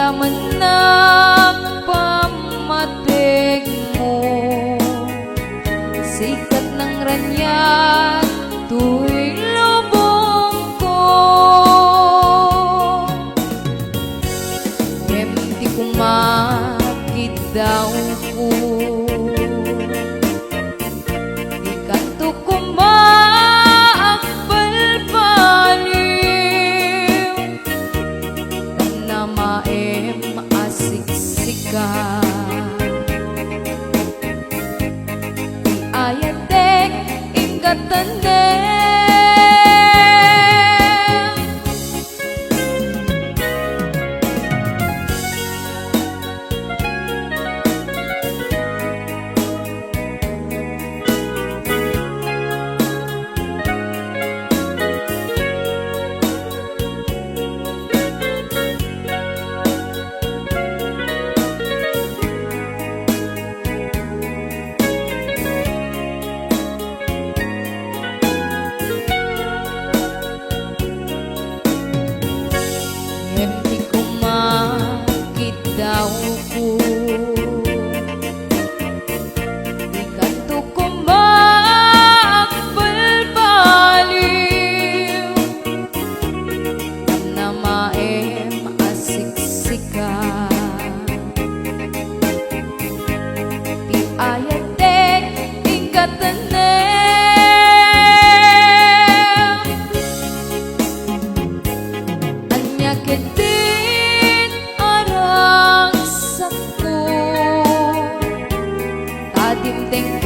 yaman ng pamatig mo, sikat ng ranyan tuwing lubong ko. Di kumakit daw ko, di kanto kumaakbal-baliw, na maem asiksika. Di ayatek ingkatanem, di kumakit daw ko, di kanto kumaakbal-baliw, na maem asiksika. Di ayatek ingkatanem, anya kedit arang sako, tadimteng